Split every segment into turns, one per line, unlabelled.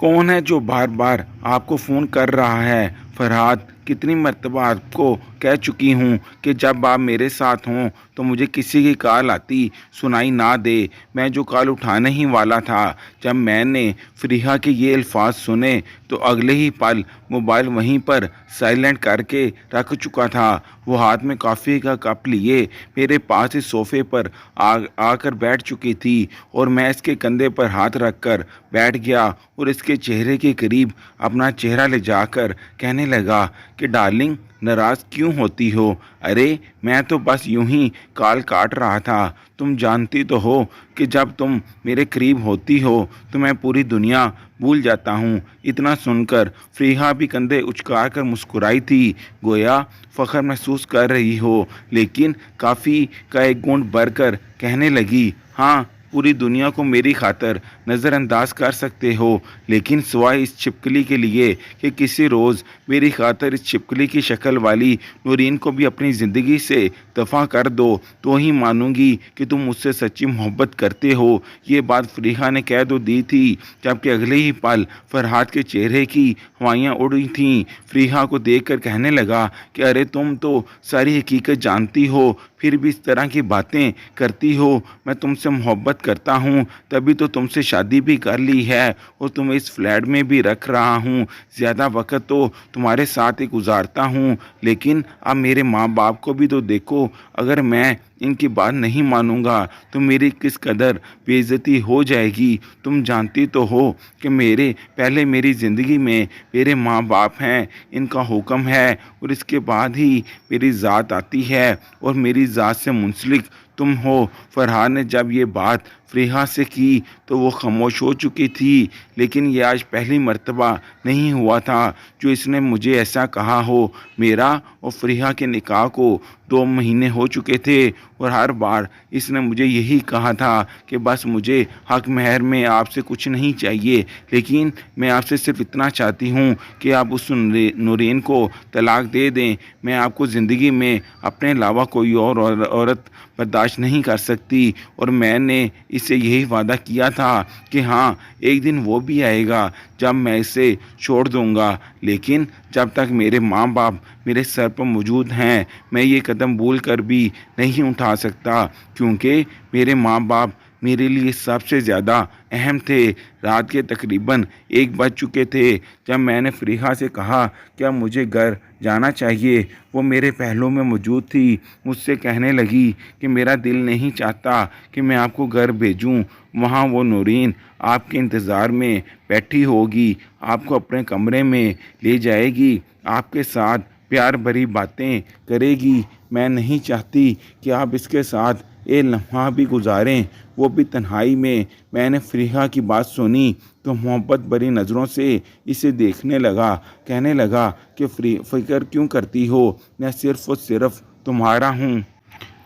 कौन है जो बार बार आपको फ़ोन कर रहा है? फरहाद, कितनी मर्तबा आपको कह चुकी हूँ कि जब आप मेरे साथ हों तो मुझे किसी की कॉल आती सुनाई ना दे। मैं जो कॉल उठाने ही वाला था, जब मैंने फ़रीहा के ये अल्फाज सुने तो अगले ही पल मोबाइल वहीं पर साइलेंट करके रख चुका था। वो हाथ में कॉफ़ी का कप लिए मेरे पास इस सोफ़े पर आकर बैठ चुकी थी और मैं इसके कंधे पर हाथ रखकर बैठ गया और इसके चेहरे के करीब अपना चेहरा ले जाकर कहने लगा कि डार्लिंग, नाराज़ क्यों होती हो? अरे मैं तो बस यूं ही कॉल काट रहा था। तुम जानती तो हो कि जब तुम मेरे करीब होती हो तो मैं पूरी दुनिया भूल जाता हूँ। इतना सुनकर फ़रीहा भी कंधे उचका कर मुस्कुराई थी, गोया फ़ख्र महसूस कर रही हो, लेकिन काफ़ी का एक घूंट भरकर कहने लगी, हाँ, पूरी दुनिया को मेरी खातर नज़रअंदाज कर सकते हो, लेकिन सिवाय इस छिपकली के लिए कि किसी रोज़ मेरी खातर इस छिपकली की शक्ल वाली नूरीन को भी अपनी ज़िंदगी से दफ़ा कर दो तो ही मानूंगी कि तुम मुझसे सच्ची मोहब्बत करते हो। ये बात फ़रीहा ने कह तो दी थी, जबकि अगले ही पल फरहाद के चेहरे की हवाइयाँ उड़ी थीं। फ़रीहा को देखकर कहने लगा कि अरे तुम तो सारी हकीकत जानती हो, फिर भी इस तरह की बातें करती हो। मैं तुमसे मोहब्बत करता हूँ, तभी तो तुमसे शादी भी कर ली है और तुम्हें इस फ्लैट में भी रख रहा हूँ। ज़्यादा वक्त तो तुम्हारे साथ ही गुजारता हूँ, लेकिन अब मेरे माँ बाप को भी तो देखो। अगर मैं इनकी बात नहीं मानूंगा तो मेरी किस कदर बेइज्जती हो जाएगी। तुम जानती तो हो कि मेरी ज़िंदगी में मेरे माँ बाप हैं, इनका हुक्म है और इसके बाद ही मेरी ज़ात आती है और मेरी ज़ात से मुंसलिक तुम हो। फरहाद ने जब ये बात फ़रीहा से की तो वो खामोश हो चुकी थी, लेकिन ये आज पहली मर्तबा नहीं हुआ था जो इसने मुझे ऐसा कहा हो। मेरा और फ़रीहा के निकाह को 2 महीने हो चुके थे और हर बार इसने मुझे यही कहा था कि बस मुझे हक महर में आपसे कुछ नहीं चाहिए, लेकिन मैं आपसे सिर्फ इतना चाहती हूँ कि आप उस नूरीन को तलाक दे दें। मैं आपको ज़िंदगी में अपने अलावा कोई और औरत बर्दाश्त नहीं कर सकती और मैंने इससे यही वादा किया था कि हाँ, एक दिन वो भी आएगा जब मैं इसे छोड़ दूंगा, लेकिन जब तक मेरे माँ बाप मेरे सर पर मौजूद हैं मैं ये कदम भूल कर भी नहीं उठा सकता, क्योंकि मेरे माँ बाप मेरे लिए सबसे ज़्यादा अहम थे। रात के तकरीबन 1 बज चुके थे जब मैंने फ़रीहा से कहा क्या मुझे घर जाना चाहिए। वो मेरे पहलू में मौजूद थी, मुझसे कहने लगी कि मेरा दिल नहीं चाहता कि मैं आपको घर भेजूं। वहाँ वो नूरीन आपके इंतज़ार में बैठी होगी, आपको अपने कमरे में ले जाएगी, आपके साथ प्यार भरी बातें करेगी। मैं नहीं चाहती कि आप इसके साथ एक लम्हा भी गुजारें, वो भी तन्हाई में। मैंने फ़रीहा की बात सुनी तो मोहब्बत भरी नज़रों से इसे देखने लगा, कहने लगा कि फ़िक्र क्यों करती हो, मैं सिर्फ़ और सिर्फ तुम्हारा हूँ,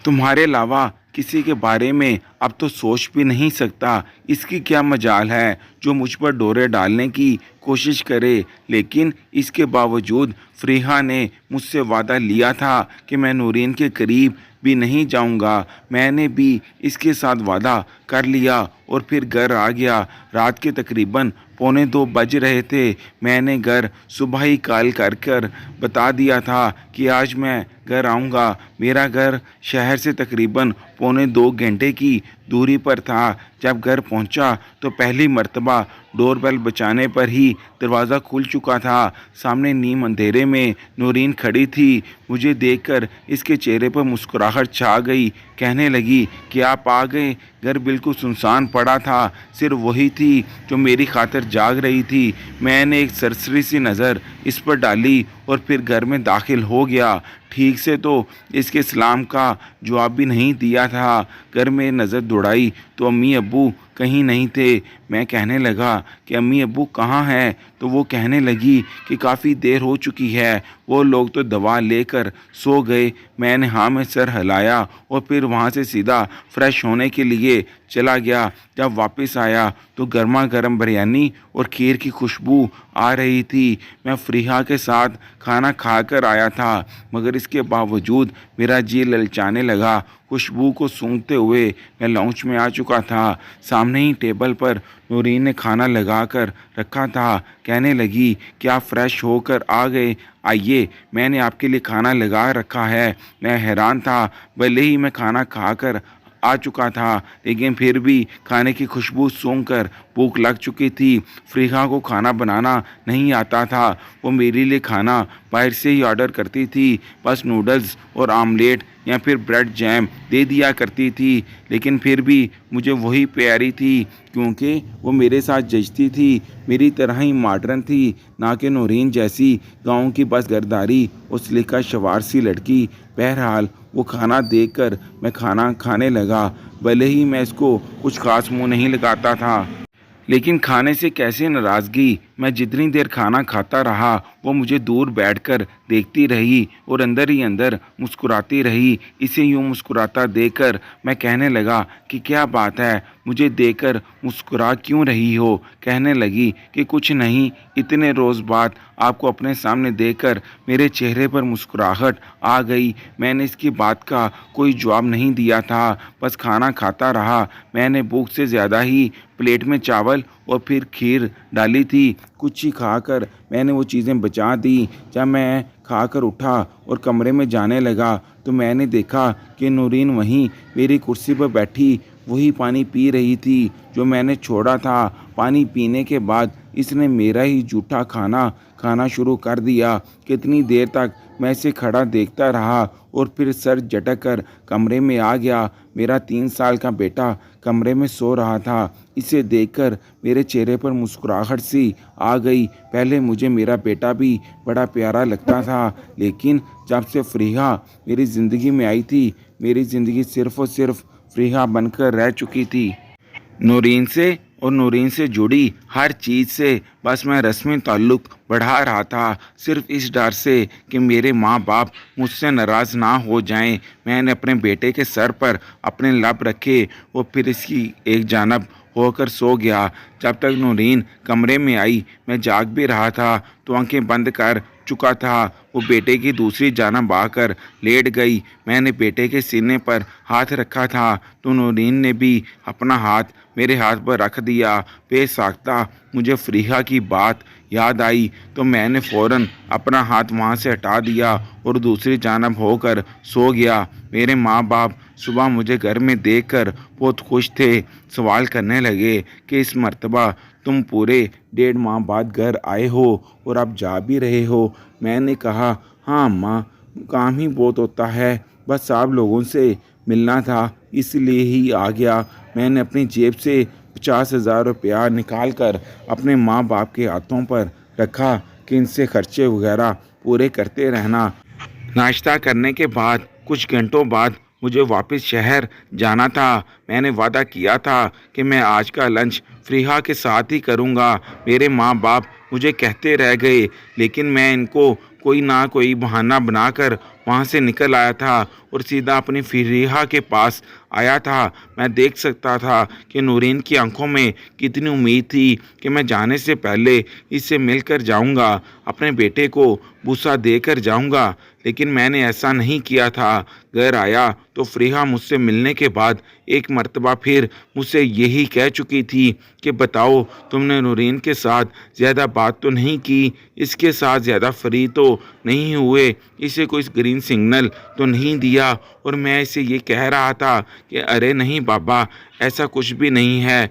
तुम्हारे अलावा किसी के बारे में अब तो सोच भी नहीं सकता। इसकी क्या मजाल है जो मुझ पर डोरे डालने की कोशिश करे, लेकिन इसके बावजूद फ़रीहा ने मुझसे वादा लिया था कि मैं नूरीन के करीब भी नहीं जाऊंगा। मैंने भी इसके साथ वादा कर लिया और फिर घर आ गया। रात के तकरीबन 1:45 बज रहे थे। मैंने घर सुबह ही कॉल कर कर बता दिया था कि आज मैं घर आऊँगा। मेरा घर शहर से तकरीबन 1:45 घंटे की दूरी पर था। जब घर पहुंचा तो पहली मर्तबा डोरबेल बजाने पर ही दरवाज़ा खुल चुका था। सामने नीम अंधेरे में नूरीन खड़ी थी। मुझे देखकर इसके चेहरे पर मुस्कुराहट छा गई, कहने लगी कि आप आ गए। घर बिल्कुल सुनसान पड़ा था, सिर्फ वही थी जो मेरी खातिर जाग रही थी। मैंने एक सरसरी सी नज़र इस पर डाली और फिर घर में दाखिल हो गया। ठीक से तो इसके सलाम का जवाब भी नहीं दिया था। घर में नज़र दौड़ाई तो अम्मी अब्बू कहीं नहीं थे। मैं कहने लगा कि अम्मी अब्बू कहाँ हैं, तो वो कहने लगी कि काफ़ी देर हो चुकी है, वो लोग तो दवा लेकर सो गए। मैंने हाँ में सर हिलाया और फिर वहाँ से सीधा फ्रेश होने के लिए चला गया। जब वापस आया तो गर्मा गर्म बिरयानी और खीर की खुशबू आ रही थी। मैं फ़रीहा के साथ खाना खाकर आया था, मगर इसके बावजूद मेरा जी ललचाने लगा खुशबू को सूंघते हुए मैं लाउंज में आ चुका था। सामने ही टेबल पर नूरीन ने खाना लगा कर रखा था। कहने लगी, क्या फ्रेश होकर आ गए? आइए, मैंने आपके लिए खाना लगा रखा है। मैं हैरान था। भले ही मैं खाना खाकर आ चुका था, लेकिन फिर भी खाने की खुशबू सूंघकर भूख लग चुकी थी। फरीहा को खाना बनाना नहीं आता था। वो मेरे लिए खाना बाहर से ही ऑर्डर करती थी। बस नूडल्स और आमलेट या फिर ब्रेड जैम दे दिया करती थी, लेकिन फिर भी मुझे वही प्यारी थी, क्योंकि वो मेरे साथ जचती थी। मेरी तरह ही मॉडर्न थी, ना कि नूरीन जैसी गाँव की बस गर्दारी और सलीका सवार सी लड़की। बहरहाल वो खाना देखकर मैं खाना खाने लगा। भले ही मैं इसको कुछ खास मुंह नहीं लगाता था, लेकिन खाने से कैसे नाराज़गी। मैं जितनी देर खाना खाता रहा, वो मुझे दूर बैठकर देखती रही और अंदर ही अंदर मुस्कुराती रही। इसे यूं मुस्कुराता देखकर मैं कहने लगा कि क्या बात है, मुझे देखकर मुस्कुरा क्यों रही हो? कहने लगी कि कुछ नहीं, इतने रोज़ बाद आपको अपने सामने देखकर मेरे चेहरे पर मुस्कुराहट आ गई। मैंने इसकी बात का कोई जवाब नहीं दिया था, बस खाना खाता रहा। मैंने भूख से ज़्यादा ही प्लेट में चावल और फिर खीर डाली थी। कुछ ही खाकर मैंने वो चीज़ें बचा दी। जब मैं खाकर उठा और कमरे में जाने लगा, तो मैंने देखा कि नूरीन वहीं मेरी कुर्सी पर बैठी वही पानी पी रही थी जो मैंने छोड़ा था। पानी पीने के बाद इसने मेरा ही जूठा खाना खाना शुरू कर दिया। कितनी देर तक मैं इसे खड़ा देखता रहा और फिर सर झटक कर कमरे में आ गया। मेरा 3 साल का बेटा कमरे में सो रहा था। इसे देखकर मेरे चेहरे पर मुस्कुराहट सी आ गई। पहले मुझे मेरा बेटा भी बड़ा प्यारा लगता था, लेकिन जब से फरीहा मेरी ज़िंदगी में आई थी, मेरी ज़िंदगी सिर्फ़ और सिर्फ फरीहा बनकर रह चुकी थी। नूरीन से और नूरीन से जुड़ी हर चीज़ से बस मैं रस्मी ताल्लुक़ बढ़ा रहा था, सिर्फ इस डर से कि मेरे माँ बाप मुझसे नाराज़ ना हो जाएं। मैंने अपने बेटे के सर पर अपने लब रखे और फिर इसकी एक जानब होकर सो गया। जब तक नूरीन कमरे में आई, मैं जाग भी रहा था तो आंखें बंद कर चुका था। वो बेटे की दूसरी जानब आकर लेट गई। मैंने बेटे के सीने पर हाथ रखा था तो नूरीन ने भी अपना हाथ मेरे हाथ पर रख दिया। बेसाख्ता मुझे फरीहा की बात याद आई तो मैंने फ़ौरन अपना हाथ वहाँ से हटा दिया और दूसरी जानब होकर सो गया। मेरे माँ बाप सुबह मुझे घर में देखकर बहुत खुश थे। सवाल करने लगे कि इस मर्तबा तुम पूरे 1.5 माह बाद घर आए हो और अब जा भी रहे हो। मैंने कहा, हाँ अम्मा, काम ही बहुत होता है, बस आप लोगों से मिलना था इसलिए ही आ गया। मैंने अपनी जेब से 50,000 रुपया निकाल कर अपने माँ बाप के हाथों पर रखा कि इनसे खर्चे वगैरह पूरे करते रहना। नाश्ता करने के बाद कुछ घंटों बाद मुझे वापस शहर जाना था। मैंने वादा किया था कि मैं आज का लंच फरीहा के साथ ही करूँगा। मेरे माँ बाप मुझे कहते रह गए, लेकिन मैं इनको कोई ना कोई बहाना बनाकर वहाँ से निकल आया था और सीधा अपनी फरीहा के पास आया था। मैं देख सकता था कि नूरीन की आंखों में कितनी उम्मीद थी कि मैं जाने से पहले इससे मिलकर जाऊंगा, अपने बेटे को बूसा देकर जाऊंगा, लेकिन मैंने ऐसा नहीं किया था। घर आया तो फरीहा मुझसे मिलने के बाद एक मर्तबा फिर मुझसे यही कह चुकी थी कि बताओ, तुमने नूरीन के साथ ज़्यादा बात तो नहीं की, इसके साथ ज़्यादा फ्री तो नहीं हुए, इसे कोई ग्रीन सिग्नल तो नहीं दिया। और मैं इसे ये कह रहा था कि अरे नहीं बाबा, ऐसा कुछ भी नहीं है,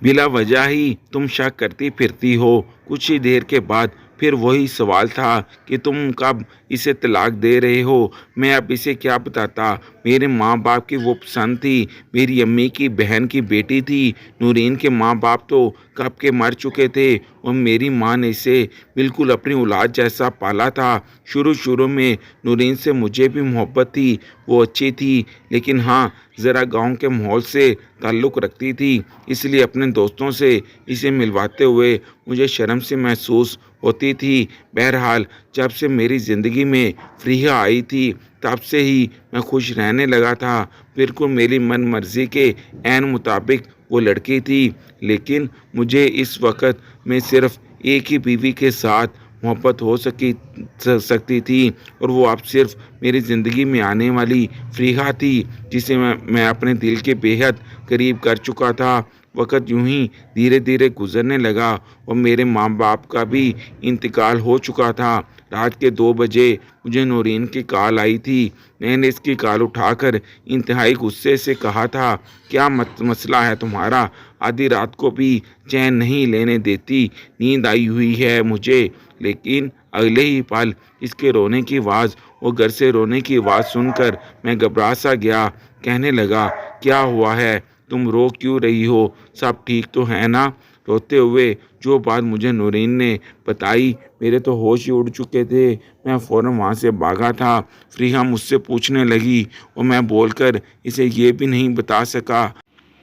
बिला वजह ही तुम शक करती फिरती हो। कुछ ही देर के बाद फिर वही सवाल था कि तुम कब इसे तलाक दे रहे हो। मैं अब इसे क्या बताता। मेरे माँ बाप की वो पसंद थी, मेरी अम्मी की बहन की बेटी थी। नूरीन के माँ बाप तो कब के मर चुके थे और मेरी माँ ने इसे बिल्कुल अपनी औलाद जैसा पाला था। शुरू में नूरीन से मुझे भी मोहब्बत थी, वो अच्छी थी, लेकिन हाँ, ज़रा गांव के माहौल से ताल्लुक़ रखती थी, इसलिए अपने दोस्तों से इसे मिलवाते हुए मुझे शर्म से महसूस होती थी। बहरहाल जब से मेरी ज़िंदगी में फरीहा आई थी, तब से ही मैं खुश रहने लगा था। बिल्कुल मेरी मन मर्ज़ी के ऐन मुताबिक वो लड़की थी, लेकिन मुझे इस वक्त में सिर्फ़ एक ही बीवी के साथ محبت हो सकती थी, और वो अब सिर्फ मेरी ज़िंदगी में आने वाली फ़रीहा थी, जिसे मैं अपने दिल के बेहद करीब कर चुका था। वक़्त यूं ही धीरे धीरे गुजरने लगा और मेरे माँ बाप का भी इंतकाल हो चुका था। रात के 2 बजे मुझे नौरीन की कॉल आई थी। मैंने इसकी कॉल उठाकर इंतहाई गुस्से से कहा था, क्या मसला है तुम्हारा? आधी रात को भी चैन नहीं लेने देती, नींद आई हुई है मुझे। लेकिन अगले ही पल इसके रोने की आवाज़ और घर से रोने की आवाज़ सुनकर मैं घबरा सा गया। कहने लगा, क्या हुआ है? तुम रो क्यों रही हो? सब ठीक तो है ना? रोते हुए जो बात मुझे नूरीन ने बताई, मेरे तो होश ही उड़ चुके थे। मैं फ़ौरन वहाँ से भागा था। फ़रीहा मुझसे पूछने लगी और मैं बोलकर इसे ये भी नहीं बता सका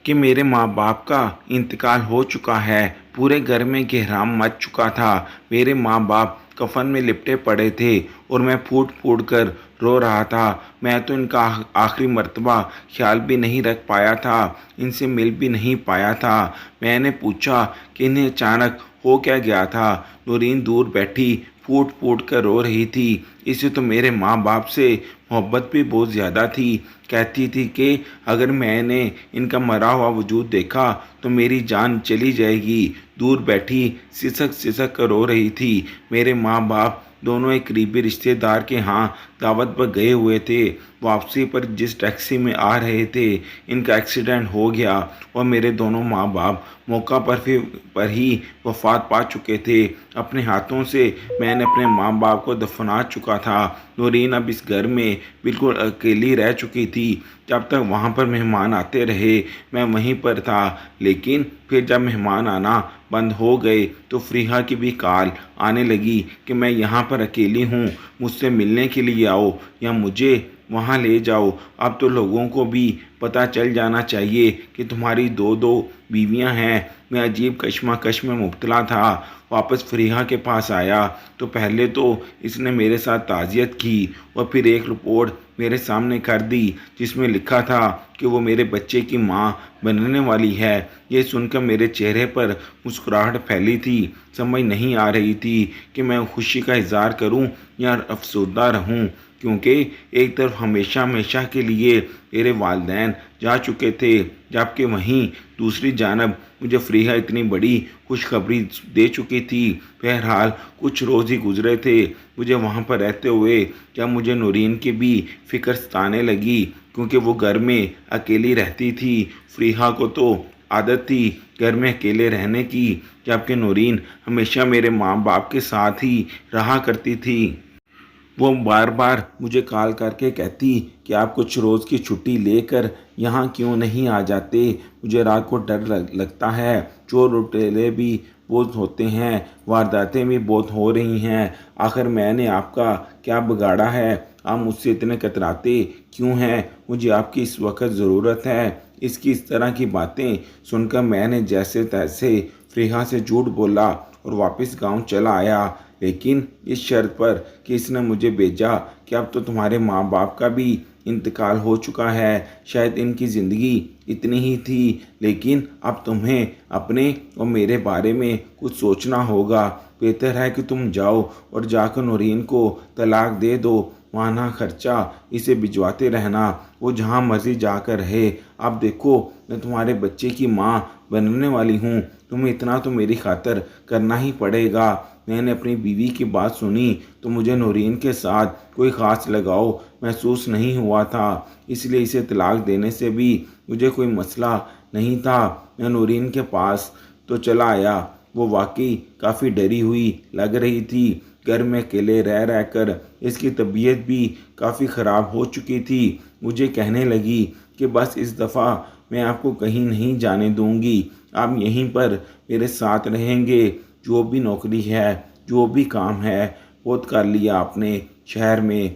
कि मेरे माँ बाप का इंतकाल हो चुका है। पूरे घर में कोहराम मच चुका था। मेरे माँ बाप कफन में लिपटे पड़े थे और मैं फूट फूट कर रो रहा था। मैं तो इनका आखिरी मर्तबा ख्याल भी नहीं रख पाया था, इनसे मिल भी नहीं पाया था। मैंने पूछा कि इन्हें अचानक हो क्या गया था। नूरीन दूर बैठी फूट फूट कर रो रही थी। इसे तो मेरे माँ बाप से मोहब्बत भी बहुत ज़्यादा थी। कहती थी कि अगर मैंने इनका मरा हुआ वजूद देखा तो मेरी जान चली जाएगी। दूर बैठी सिसक सिसक कर रो रही थी। मेरे माँ बाप दोनों एक करीबी रिश्तेदार के यहाँ दावत पर गए हुए थे। वापसी पर जिस टैक्सी में आ रहे थे, इनका एक्सीडेंट हो गया और मेरे दोनों माँ बाप मौका पर ही वफात पा चुके थे। अपने हाथों से मैंने अपने माँ बाप को दफना चुका था। नूरीन अब इस घर में बिल्कुल अकेली रह चुकी थी। जब तक वहाँ पर मेहमान आते रहे मैं वहीं पर था, लेकिन फिर जब मेहमान आना बंद हो गए तो फ़रीहा की भी कॉल आने लगी कि मैं यहाँ पर अकेली हूँ, मुझसे मिलने के लिए आओ या मुझे वहाँ ले जाओ। अब तो लोगों को भी पता चल जाना चाहिए कि तुम्हारी दो दो बीवियाँ हैं। मैं अजीब कश्मकश में मुब्तला था। वापस फ़रीहा के पास आया तो पहले तो इसने मेरे साथ ताज़ियत की और फिर एक रिपोर्ट मेरे सामने कर दी जिसमें लिखा था कि वो मेरे बच्चे की माँ बनने वाली है। ये सुनकर मेरे चेहरे पर मुस्कुराहट फैली थी। समझ नहीं आ रही थी कि मैं खुशी का इजहार करूं या अफसोसदा रहूं, क्योंकि एक तरफ हमेशा हमेशा के लिए मेरे वालिदैन जा चुके थे, जबकि वहीं दूसरी जानब मुझे फ़रीहा इतनी बड़ी खुशखबरी दे चुकी थी। बहरहाल कुछ रोज़ ही गुजरे थे मुझे वहाँ पर रहते हुए, जब मुझे नूरीन की भी फ़िक्र सताने लगी, क्योंकि वो घर में अकेली रहती थी। फ़रीहा को तो आदत थी घर में अकेले रहने की, जबकि नूरीन हमेशा मेरे माँ बाप के साथ ही रहा करती थी। वो बार बार मुझे कॉल करके कहती कि आप कुछ रोज़ की छुट्टी लेकर यहाँ क्यों नहीं आ जाते। मुझे रात को डर लगता है, चोर लुटेरे भी बहुत होते हैं, वारदातें भी बहुत हो रही हैं। आखिर मैंने आपका क्या बिगाड़ा है? आप मुझसे इतने कतराते क्यों हैं? मुझे आपकी इस वक्त ज़रूरत है। इसकी इस तरह की बातें सुनकर मैंने जैसे तैसे फ़रीहा से झूठ बोला और वापस गांव चला आया, लेकिन इस शर्त पर कि इसने मुझे भेजा कि अब तो तुम्हारे माँ बाप का भी इंतकाल हो चुका है। शायद इनकी ज़िंदगी इतनी ही थी, लेकिन अब तुम्हें अपने और मेरे बारे में कुछ सोचना होगा। बेहतर है कि तुम जाओ और जाकर नूरीन को तलाक दे दो। माना खर्चा इसे भिजवाते रहना, वो जहाँ मर्जी जाकर रहे। अब देखो, मैं तुम्हारे बच्चे की माँ बनने वाली हूँ, तुम्हें इतना तो मेरी खातिर करना ही पड़ेगा। मैंने अपनी बीवी की बात सुनी तो मुझे नूरीन के साथ कोई ख़ास लगाव महसूस नहीं हुआ था, इसलिए इसे तलाक देने से भी मुझे कोई मसला नहीं था। मैं नूरीन के पास तो चला आया। वो वाकई काफ़ी डरी हुई लग रही थी। घर में अकेले रह रह कर इसकी तबीयत भी काफ़ी ख़राब हो चुकी थी। मुझे कहने लगी कि बस इस दफ़ा मैं आपको कहीं नहीं जाने दूंगी, आप यहीं पर मेरे साथ रहेंगे। जो भी नौकरी है, जो भी काम है, बहुत कर लिया आपने शहर में,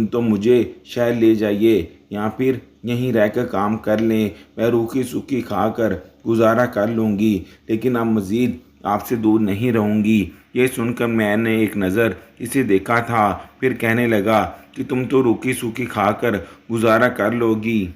तो मुझे शहर ले जाइए या फिर यहीं रहकर काम कर लें। मैं रूखी सूखी खाकर गुजारा कर लूँगी, लेकिन अब मज़ीद आपसे दूर नहीं रहूँगी। ये सुनकर मैंने एक नज़र इसे देखा था, फिर कहने लगा कि तुम तो रूखी सूखी खाकर गुजारा कर लोगी,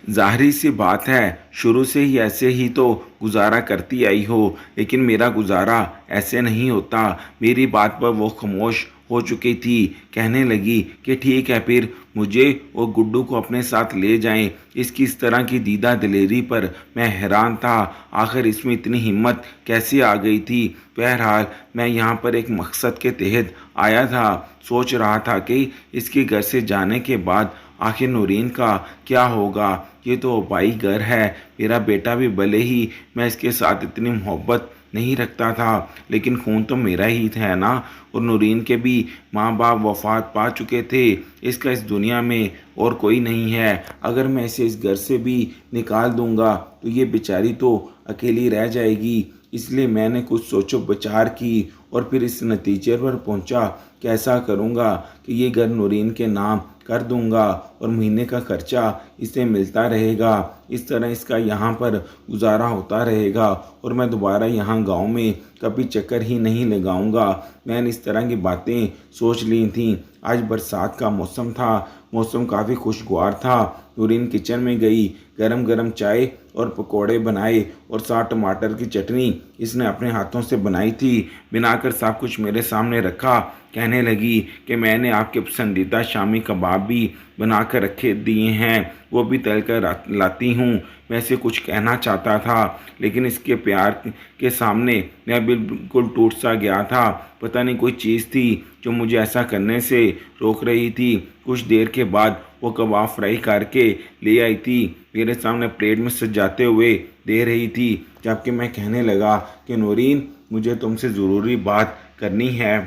ظاہری سی بات ہے، شروع سے ہی ایسے ہی تو گزارا کرتی آئی ہو، لیکن میرا گزارا ایسے نہیں ہوتا۔ میری بات پر وہ خاموش ہو چکی تھی۔ کہنے لگی کہ ٹھیک ہے، پھر مجھے اور گڈو کو اپنے ساتھ لے جائیں۔ اس طرح کی دیدہ دلیری پر میں حیران تھا، آخر اس میں اتنی ہمت کیسے آ گئی تھی۔ بہرحال میں یہاں پر ایک مقصد کے تحت آیا تھا، سوچ رہا تھا کہ اس کے گھر سے جانے کے بعد آخر نورین کا کیا ہوگا۔ یہ تو آبائی گھر ہے، میرا بیٹا بھی، بھلے ہی میں اس کے ساتھ اتنی محبت نہیں رکھتا تھا، لیکن خون تو میرا ہی ہے نا، اور نورین کے بھی ماں باپ وفات پا چکے تھے۔ اس کا اس دنیا میں اور کوئی نہیں ہے۔ اگر میں اسے اس گھر سے بھی نکال دوں گا تو یہ بیچاری تو اکیلی رہ جائے گی۔ اس لیے میں نے کچھ سوچ و بچار کی اور پھر اس نتیجے پر پہنچا کہ ایسا کروں گا کہ یہ گھر نورین کے نام کر دوں گا اور مہینے کا خرچہ اسے ملتا رہے گا۔ اس طرح اس کا یہاں پر گزارا ہوتا رہے گا اور میں دوبارہ یہاں گاؤں میں کبھی چکر ہی نہیں لگاؤں گا۔ میں نے اس طرح کی باتیں سوچ لی تھیں۔ آج برسات کا موسم تھا، موسم کافی خوشگوار تھا۔ نورین کچن میں گئی، گرم گرم چائے اور پکوڑے بنائے اور ساتھ ٹماٹر کی چٹنی اس نے اپنے ہاتھوں سے بنائی تھی، بنا کر سب کچھ میرے سامنے رکھا۔ کہنے لگی کہ میں نے آپ کے پسندیدہ شامی کباب بھی بنا کر رکھے دیے ہیں، وہ بھی تل کر لاتی ہوں۔ میں اسے کچھ کہنا چاہتا تھا، لیکن اس کے پیار کے سامنے میں بالکل ٹوٹ سا گیا تھا۔ پتہ نہیں کوئی چیز تھی جو مجھے ایسا کرنے سے روک رہی تھی۔ کچھ دیر کے بعد وہ کباب فرائی کر کے لے آئی تھی، میرے سامنے پلیٹ میں سجاتے ہوئے دے رہی تھی، جبکہ میں کہنے لگا کہ نورین، مجھے تم سے ضروری بات کرنی ہے۔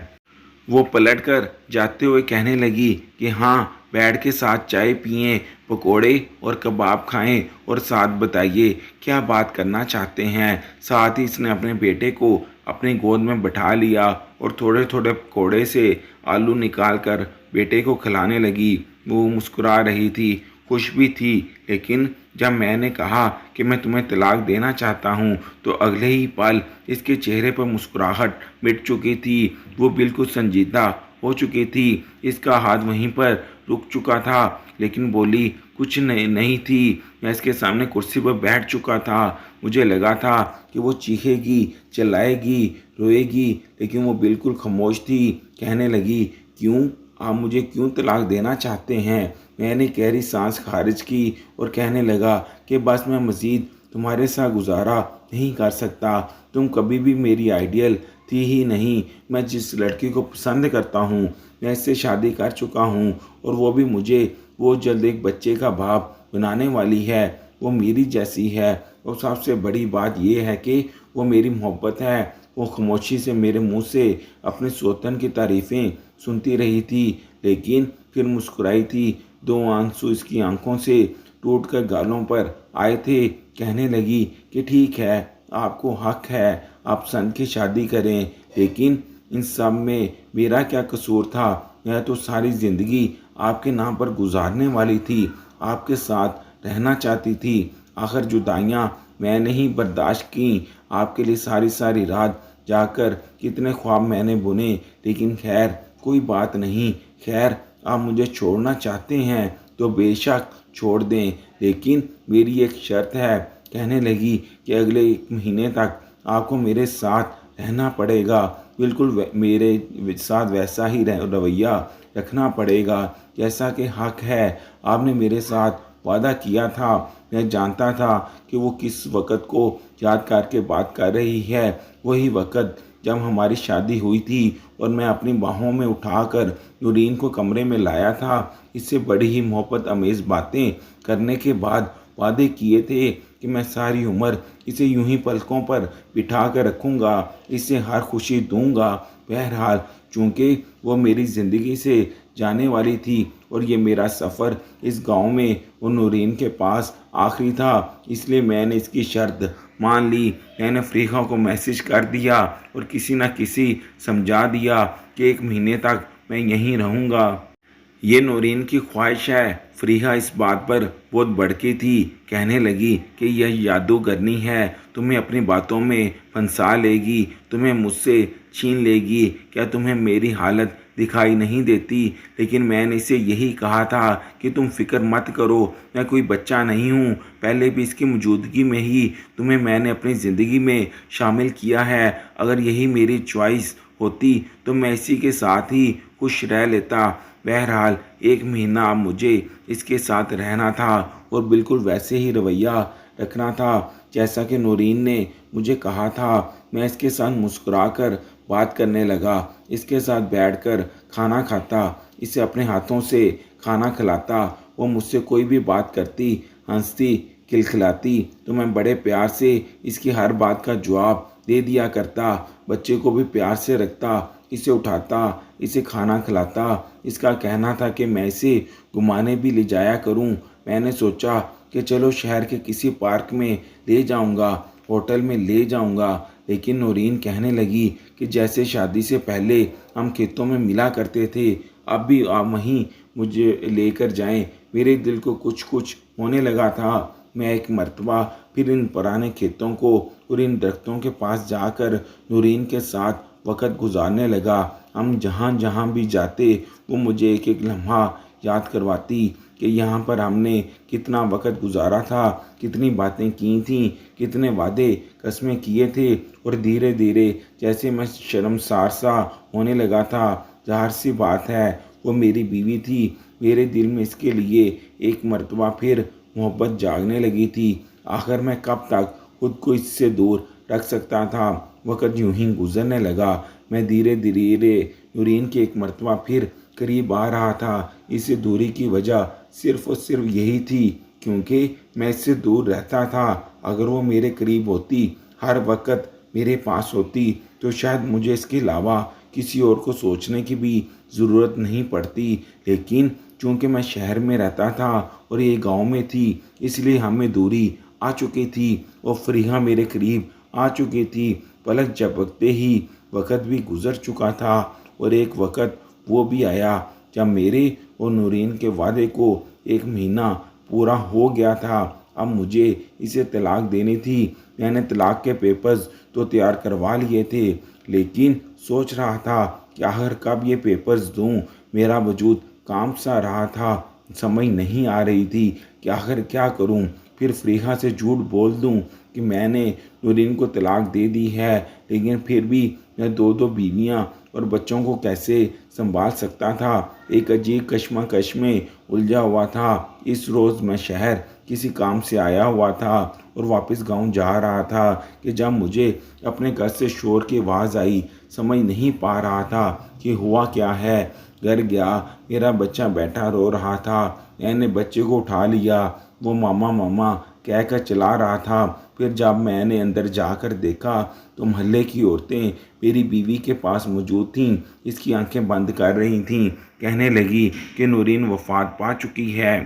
وہ پلٹ کر جاتے ہوئے کہنے لگی کہ ہاں، بیٹھ کے ساتھ چائے پئیں، پکوڑے اور کباب کھائیں اور ساتھ بتائیے کیا بات کرنا چاہتے ہیں۔ ساتھ ہی اس نے اپنے بیٹے کو اپنی گود میں بٹھا لیا اور تھوڑے تھوڑے پکوڑے سے آلو نکال کر بیٹے کو کھلانے لگی۔ وہ مسکرا رہی تھی، خوش بھی تھی، لیکن جب میں نے کہا کہ میں تمہیں طلاق دینا چاہتا ہوں تو اگلے ہی پل اس کے چہرے پر مسکراہٹ مٹ چکی تھی۔ وہ بالکل سنجیدہ ہو چکی تھی، اس کا ہاتھ وہیں پر رک چکا تھا، لیکن بولی کچھ نہیں تھی۔ میں اس کے سامنے کرسی پر بیٹھ چکا تھا۔ مجھے لگا تھا کہ وہ چیخے گی، چلائے گی، روئے گی، لیکن وہ بالکل خاموش تھی۔ کہنے لگی، کیوں؟ آپ مجھے کیوں طلاق دینا چاہتے ہیں؟ میں نے گہری سانس خارج کی اور کہنے لگا کہ بس میں مزید تمہارے ساتھ گزارا نہیں کر سکتا۔ تم کبھی بھی میری آئیڈیل تھی ہی نہیں۔ میں جس لڑکی کو پسند کرتا ہوں، میں اس سے شادی کر چکا ہوں اور وہ بھی مجھے وہ جلد ایک بچے کا باپ بنانے والی ہے۔ وہ میری جیسی ہے اور سب سے بڑی بات یہ ہے کہ وہ میری محبت ہے۔ وہ خاموشی سے میرے منہ سے اپنے سوتن کی تعریفیں سنتی رہی تھی، لیکن پھر مسکرائی تھی۔ دو آنسو اس کی آنکھوں سے ٹوٹ کر گالوں پر آئے تھے۔ کہنے لگی کہ ٹھیک ہے، آپ کو حق ہے، آپ پسند کی شادی کریں، لیکن ان سب میں میرا کیا قصور تھا؟ میں تو ساری زندگی آپ کے نام پر گزارنے والی تھی، آپ کے ساتھ رہنا چاہتی تھی۔ آخر جدائیاں میں نے ہی برداشت کیں، آپ کے لیے ساری ساری رات جا کر کتنے خواب میں نے بنے، لیکن خیر کوئی بات نہیں۔ خیر، آپ مجھے چھوڑنا چاہتے ہیں تو بے شک چھوڑ دیں، لیکن میری ایک شرط ہے۔ کہنے لگی کہ اگلے 1 مہینے تک آپ کو میرے ساتھ رہنا پڑے گا، بالکل میرے ساتھ ویسا ہی رویہ رکھنا پڑے گا جیسا کہ حق ہے۔ آپ نے میرے ساتھ وعدہ کیا تھا۔ میں جانتا تھا کہ وہ کس وقت کو یاد کر کے بات کر رہی ہے، وہی وقت جب ہماری شادی ہوئی تھی اور میں اپنی باہوں میں اٹھا کر نورین کو کمرے میں لایا تھا۔ اس سے بڑی ہی محبت آمیز باتیں کرنے کے بعد وعدے کیے تھے کہ میں ساری عمر اسے یوں ہی پلکوں پر بٹھا کر رکھوں گا، اسے ہر خوشی دوں گا۔ بہرحال چونکہ وہ میری زندگی سے جانے والی تھی اور یہ میرا سفر اس گاؤں میں اور نورین کے پاس آخری تھا، اس لیے میں نے اس کی شرط مان لی۔ میں نے فریحہ کو میسج کر دیا اور کسی نہ کسی سمجھا دیا کہ 1 مہینے تک میں یہیں رہوں گا۔ یہ نورین کی خواہش ہے۔ فریحہ اس بات پر بہت بڑکی تھی، کہنے لگی کہ یہ جادوگرنی ہے، تمہیں اپنی باتوں میں پھنسا لے گی، تمہیں مجھ سے چھین لے گی۔ کیا تمہیں میری حالت دکھائی نہیں دیتی، لیکن میں نے اسے یہی کہا تھا کہ تم فکر مت کرو، میں کوئی بچہ نہیں ہوں، پہلے بھی اس کی موجودگی میں ہی تمہیں میں نے اپنی زندگی میں شامل کیا ہے۔ اگر یہی میری چوائس ہوتی تو میں اسی کے ساتھ ہی خوش رہ لیتا۔ بہرحال 1 مہینہ اب مجھے اس کے ساتھ رہنا تھا اور بالکل ویسے ہی رویہ رکھنا تھا جیسا کہ نورین نے مجھے کہا تھا۔ میں اس کے ساتھ مسکرا کر بات کرنے لگا، اس کے ساتھ بیٹھ کر کھانا کھاتا، اسے اپنے ہاتھوں سے کھانا کھلاتا۔ وہ مجھ سے کوئی بھی بات کرتی، ہنستی، کھلکھلاتی تو میں بڑے پیار سے اس کی ہر بات کا جواب دے دیا کرتا۔ بچے کو بھی پیار سے رکھتا، اسے اٹھاتا، اسے کھانا کھلاتا۔ اس کا کہنا تھا کہ میں اسے گھمانے بھی لے جایا کروں۔ میں نے سوچا کہ چلو شہر کے کسی پارک میں لے جاؤں گا، ہوٹل میں لے جاؤں گا، لیکن نورین کہنے لگی کہ جیسے شادی سے پہلے ہم کھیتوں میں ملا کرتے تھے اب بھی آپ وہیں مجھے لے کر جائیں۔ میرے دل کو کچھ ہونے لگا تھا۔ میں ایک مرتبہ پھر ان پرانے کھیتوں کو اور ان درختوں کے پاس جا کر نورین کے ساتھ وقت گزارنے لگا۔ ہم جہاں جہاں بھی جاتے وہ مجھے ایک ایک لمحہ یاد کرواتی کہ یہاں پر ہم نے کتنا وقت گزارا تھا، کتنی باتیں کی تھیں، کتنے وعدے قسمیں کیے تھے۔ اور دھیرے دھیرے جیسے میں شرمسار سا ہونے لگا تھا۔ ظاہر سی بات ہے وہ میری بیوی تھی، میرے دل میں اس کے لیے ایک مرتبہ پھر محبت جاگنے لگی تھی۔ آخر میں کب تک خود کو اس سے دور رکھ سکتا تھا؟ وقت یوں ہی گزرنے لگا۔ میں دھیرے دھیرے نورین کے ایک مرتبہ پھر قریب آ رہا تھا۔ اس دوری کی وجہ صرف اور صرف یہی تھی کیونکہ میں اس سے دور رہتا تھا۔ اگر وہ میرے قریب ہوتی، ہر وقت میرے پاس ہوتی، تو شاید مجھے اس کے علاوہ کسی اور کو سوچنے کی بھی ضرورت نہیں پڑتی۔ لیکن چونکہ میں شہر میں رہتا تھا اور یہ گاؤں میں تھی، اس لیے ہمیں دوری آ چکی تھی اور فریحہ میرے قریب آ چکی تھی۔ پلک جھپکتے ہی وقت بھی گزر چکا تھا اور ایک وقت وہ بھی آیا جب میرے اور نورین کے وعدے کو 1 مہینہ پورا ہو گیا تھا۔ اب مجھے اسے طلاق دینی تھی۔ میں نے طلاق کے پیپرز تو تیار کروا لیے تھے، لیکن سوچ رہا تھا کہ آخر کب یہ پیپرز دوں۔ میرا وجود کانپ سا رہا تھا، سمجھ نہیں آ رہی تھی کہ آخر کیا کروں۔ پھر فریحہ سے جھوٹ بول دوں کہ میں نے نورین کو طلاق دے دی ہے، لیکن پھر بھی میں 2 بیویاں اور بچوں کو کیسے سنبھال سکتا تھا؟ ایک عجیب کشمکش میں الجھا ہوا تھا۔ اس روز میں شہر کسی کام سے آیا ہوا تھا اور واپس گاؤں جا رہا تھا کہ جب مجھے اپنے گھر سے شور کی آواز آئی۔ سمجھ نہیں پا رہا تھا کہ ہوا کیا ہے۔ گھر گیا، میرا بچہ بیٹھا رو رہا تھا۔ میں نے بچے کو اٹھا لیا، وہ ماما ماما کہہ کر چلا رہا تھا۔ پھر جب میں نے اندر جا کر دیکھا تو محلے کی عورتیں میری بیوی کے پاس موجود تھیں۔ اس کی آنکھیں بند کر رہی تھیں۔ کہنے لگی کہ نورین وفات پا چکی ہے۔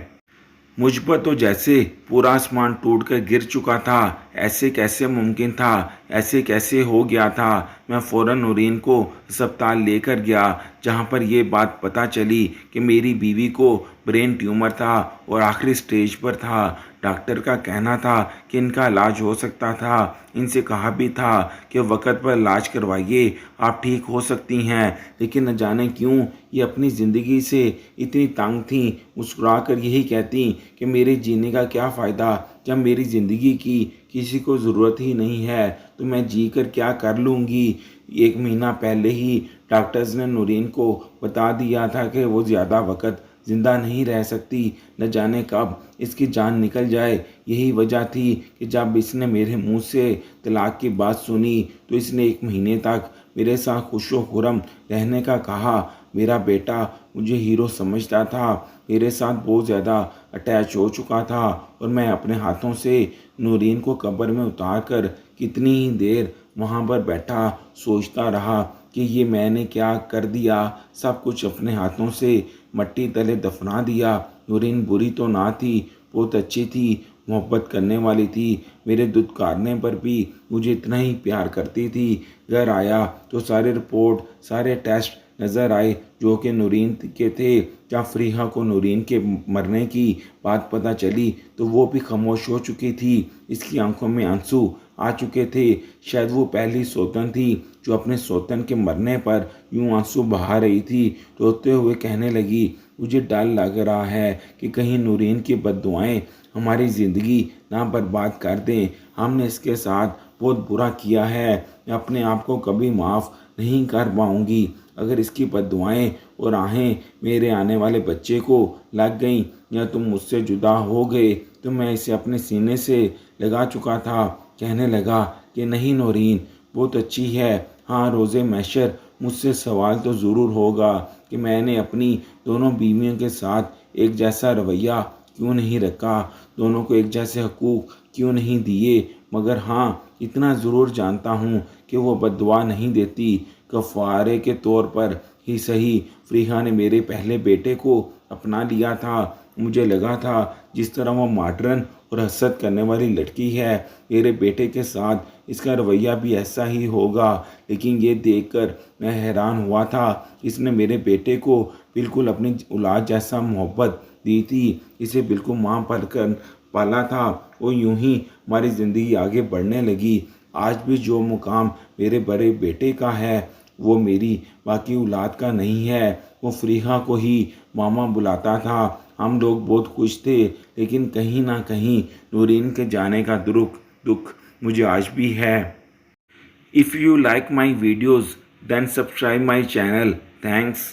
مجھ پر تو جیسے پورا آسمان ٹوٹ کر گر چکا تھا۔ ایسے کیسے ممکن تھا؟ ایسے کیسے ہو گیا تھا؟ میں فوراً نورین کو ہسپتال لے کر گیا، جہاں پر یہ بات پتہ چلی کہ میری بیوی کو برین ٹیومر تھا اور آخری سٹیج پر تھا۔ ڈاکٹر کا کہنا تھا کہ ان کا علاج ہو سکتا تھا۔ ان سے کہا بھی تھا کہ وقت پر علاج کروائیے، آپ ٹھیک ہو سکتی ہیں۔ لیکن نہ جانے کیوں یہ اپنی زندگی سے اتنی تنگ تھیں، مسکرا کر یہی کہتی کہ میرے جینے کا کیا فائدہ جب میری زندگی کی کسی کو ضرورت ہی نہیں ہے، تو میں جی کر کیا کر لوں گی۔ 1 مہینہ پہلے ہی ڈاکٹرز نے نورین کو بتا دیا تھا کہ وہ زیادہ وقت زندہ نہیں رہ سکتی، نہ جانے کب اس کی جان نکل جائے۔ یہی وجہ تھی کہ جب اس نے میرے منہ سے طلاق کی بات سنی تو اس نے 1 مہینے تک میرے ساتھ خوش و خرم رہنے کا کہا۔ میرا بیٹا مجھے ہیرو سمجھتا تھا، میرے ساتھ بہت زیادہ اٹیچ ہو چکا تھا، اور میں اپنے ہاتھوں سے نورین کو قبر میں اتار کر کتنی ہی دیر وہاں پر بیٹھا سوچتا رہا کہ یہ میں نے کیا کر دیا۔ سب کچھ اپنے ہاتھوں سے مٹی تلے دفنا دیا۔ نورین بری تو نہ تھی، بہت اچھی تھی، محبت کرنے والی تھی، میرے دھتکارنے پر بھی مجھے اتنا ہی پیار کرتی تھی۔ گھر آیا تو سارے رپورٹ، سارے ٹیسٹ نظر آئے جو کہ نورین کے تھے۔ جب فریحہ کو نورین کے مرنے کی بات پتہ چلی تو وہ بھی خاموش ہو چکی تھی۔ اس کی آنکھوں میں آنسو आ चुके थे। शायद वो पहली सौतन थी जो अपने सौतन के मरने पर यूं आंसू बहा रही थी। रोते हुए कहने लगी, मुझे डर लग रहा है कि कहीं नूरीन की बद्दुआएं हमारी ज़िंदगी ना बर्बाद कर दें। हमने इसके साथ बहुत बुरा किया है। मैं अपने आप को कभी माफ़ नहीं कर पाऊंगी। अगर इसकी बद्दुआएं और आहें मेरे आने वाले बच्चे को लग गईं या तुम मुझसे जुदा हो गए तो मैं इसे अपने सीने से लगा चुका था। कहने लगा कि नहीं नौरीन बहुत अच्छी है। हाँ, रोज़े महशर मुझसे सवाल तो ज़रूर होगा कि मैंने अपनी दोनों बीवियों के साथ एक जैसा रवैया क्यों नहीं रखा, दोनों को एक जैसे हकूक़ क्यों नहीं दिए। मगर हाँ, इतना ज़रूर जानता हूँ कि वो बद्दुआ नहीं देती। कफ़ारे के तौर पर ही सही, फ़रीहा ने मेरे पहले बेटे को अपना लिया था। मुझे लगा था जिस तरह वो मॉडर्न और हसद करने वाली लड़की है, मेरे बेटे के साथ इसका रवैया भी ऐसा ही होगा। लेकिन ये देखकर मैं हैरान हुआ था। इसने मेरे बेटे को बिल्कुल अपनी औलाद जैसा मोहब्बत दी थी, इसे बिल्कुल माँ पलकर पाला था। वो यूं ही हमारी ज़िंदगी आगे बढ़ने लगी। आज भी जो मुकाम मेरे बड़े बेटे का है वो मेरी बाकी औलाद का नहीं है। वो फ़रीहा को ही मामा बुलाता था। हम लोग बहुत खुश थे, लेकिन कहीं ना कहीं नूरीन के जाने का दुख मुझे आज भी है। If you like my videos then subscribe my channel. Thanks.